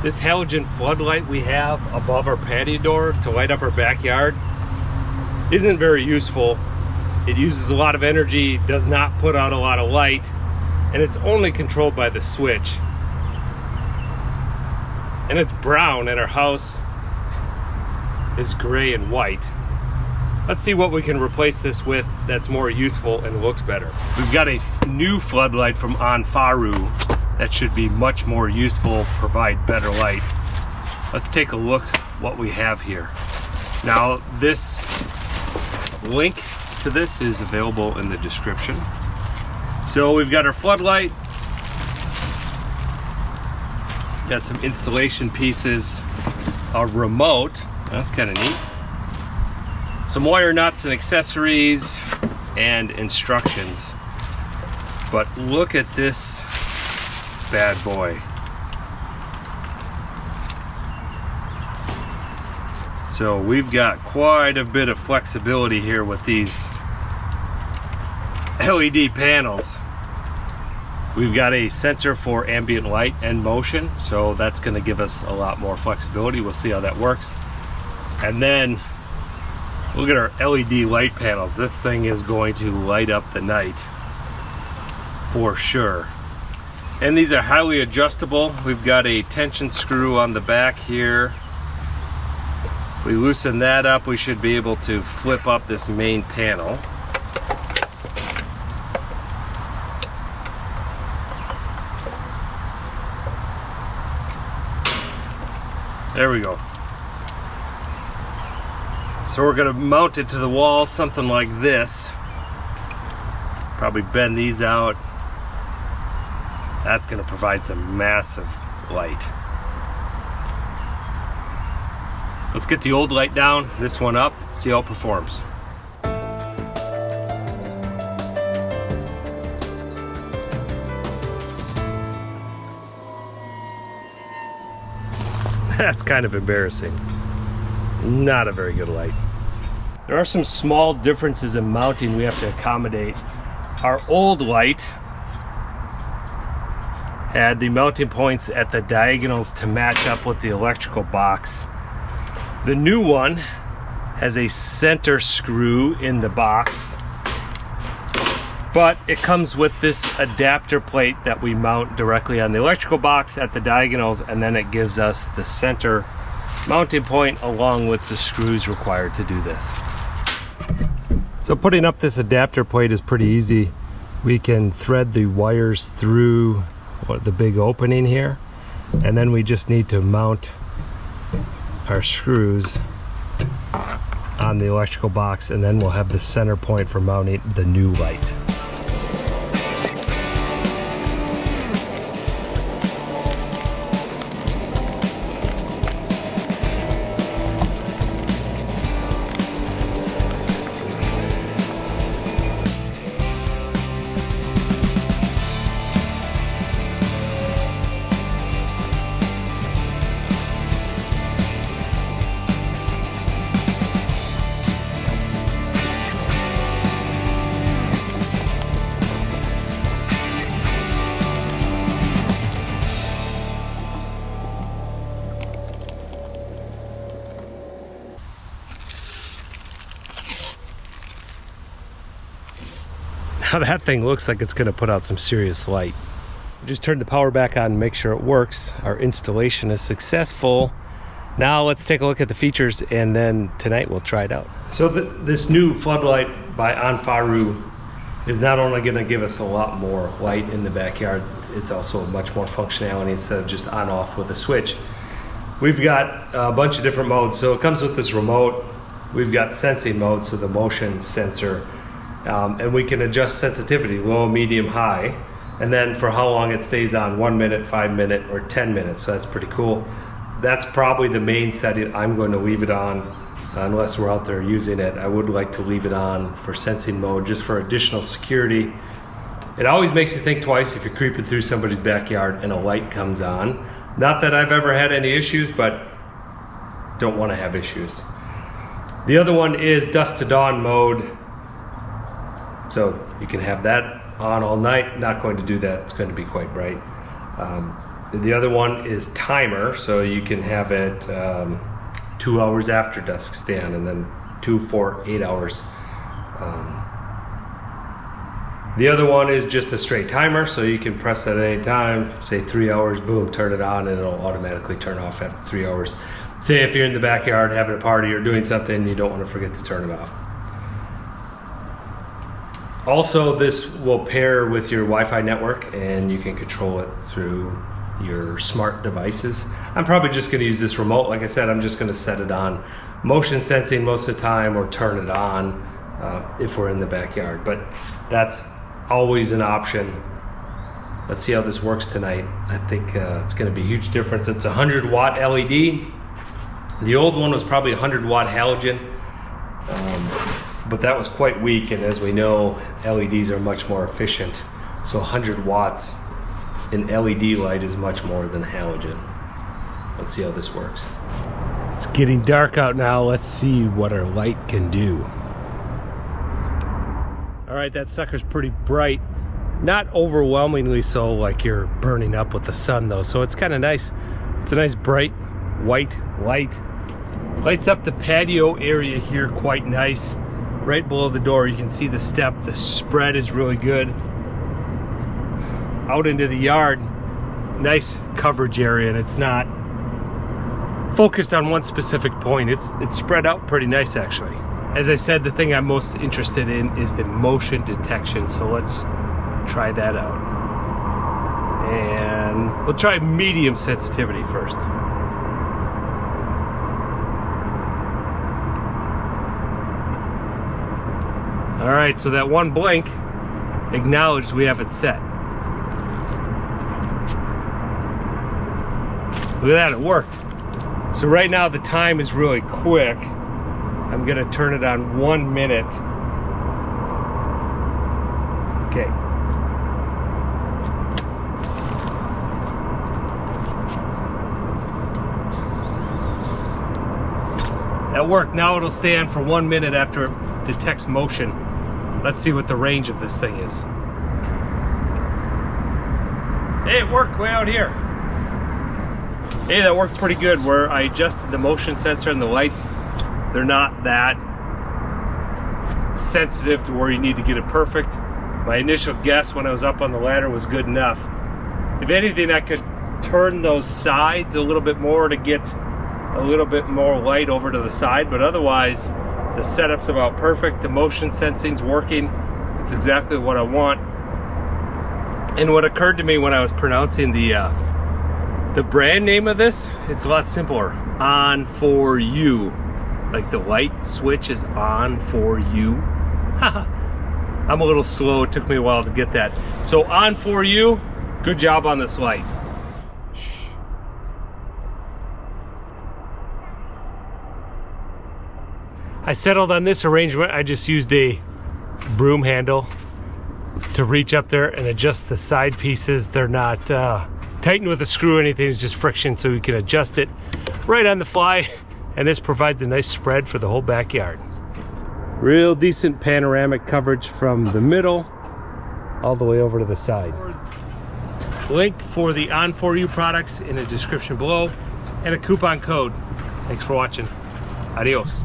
This halogen floodlight we have above our patio door to light up our backyard isn't very useful. It uses a lot of energy, does not put out a lot of light, and it's only controlled by the switch. And it's brown, and our house is gray and white. Let's see what we can replace this with that's more useful and looks better. We've got a new floodlight from Onforu that should be much more useful, provide better light. Let's take a look what we have here. Now, this link to this is available in the description. So we've got our floodlight, got some installation pieces, a remote, that's kind of neat, some wire nuts and accessories, and instructions. But look at this bad boy. So we've got quite a bit of flexibility here with these LED panels. We've got a sensor for ambient light and motion, so that's going to give us a lot more flexibility. We'll see how that works. And then look at our LED light panels. This thing is going to light up the night for sure. And these are highly adjustable. We've got a tension screw on the back here. If we loosen that up, we should be able to flip up this main panel. There we go. So we're going to mount it to the wall, something like this. Probably bend these out. That's going to provide some massive light. Let's get the old light down, this one up, see how it performs. That's kind of embarrassing. Not a very good light. There are some small differences in mounting we have to accommodate. Our old light had the mounting points at the diagonals to match up with the electrical box. The new one has a center screw in the box, but it comes with this adapter plate that we mount directly on the electrical box at the diagonals, and then it gives us the center mounting point along with the screws required to do this. So putting up this adapter plate is pretty easy. We can thread the wires through the big opening here, and then we just need to mount our screws on the electrical box, and then we'll have the center point for mounting the new light. Now that thing looks like it's going to put out some serious light. Just turn the power back on and make sure it works. Our installation is successful. Now let's take a look at the features, and then tonight we'll try it out. So this new floodlight by Onforu is not only going to give us a lot more light in the backyard, it's also much more functionality instead of just on off with a switch. We've got a bunch of different modes. So it comes with this remote. We've got sensing mode, so the motion sensor. And we can adjust sensitivity, low, medium, high, and then for how long it stays on, 1 minute, 5 minute, or 10 minutes. So that's pretty cool. That's probably the main setting. I'm going to leave it on unless we're out there using it. I would like to leave it on for sensing mode, just for additional security. It always makes you think twice if you're creeping through somebody's backyard and a light comes on. Not that I've ever had any issues, but don't want to have issues. The other one is dusk-to-dawn mode. So you can have that on all night. Not going to do that, it's going to be quite bright. The other one is timer, so you can have it 2 hours after dusk-to-dawn, and then 2, 4, 8 hours. The other one is just a straight timer, so you can press at any time, say 3 hours, boom, turn it on, and it'll automatically turn off after 3 hours. Say if you're in the backyard having a party or doing something, you don't want to forget to turn it off. Also, this will pair with your Wi-Fi network, and you can control it through your smart devices. I'm probably just going to use this remote. Like I said, I'm just going to set it on motion sensing most of the time, or turn it on if we're in the backyard. But that's always an option. Let's see how this works tonight. I think it's going to be a huge difference. It's a 100-watt LED. The old one was probably 100-watt halogen, but that was quite weak, and as we know, LEDs are much more efficient. So 100 watts in LED light is much more than halogen. Let's see how this works. It's getting dark out now. Let's see what our light can do. All right, that sucker's pretty bright. Not overwhelmingly so, like you're burning up with the sun though. So it's kind of nice. It's a nice bright white light. Lights up the patio area here quite nice. Right below the door, you can see the step. The spread is really good. Out into the yard, nice coverage area, and it's not focused on one specific point. It's spread out pretty nice actually. As I said, the thing I'm most interested in is the motion detection, so let's try that out. And we'll try medium sensitivity first. All right, so that one blink acknowledged we have it set. Look at that, it worked. So right now the time is really quick. I'm gonna turn it on 1 minute. Okay. That worked. Now it'll stay on for 1 minute after it detects motion. Let's see what the range of this thing is. Hey, it worked way out here. Hey, that worked pretty good. Where I adjusted the motion sensor and the lights, they're not that sensitive to where you need to get it perfect. My initial guess when I was up on the ladder was good enough. If anything, I could turn those sides a little bit more to get a little bit more light over to the side, but otherwise the setup's about perfect. The motion sensing's working. It's exactly what I want. And what occurred to me when I was pronouncing the brand name of this, it's a lot simpler. Onforu. Like the light switch is on for you. I'm a little slow. It took me a while to get that. So Onforu. Good job on this light. I settled on this arrangement. I just used a broom handle to reach up there and adjust the side pieces. They're not tightened with a screw or anything. It's just friction, so you can adjust it right on the fly. And this provides a nice spread for the whole backyard. Real decent panoramic coverage from the middle all the way over to the side. Link for the Onforu products in the description below, and a coupon code. Thanks for watching. Adios.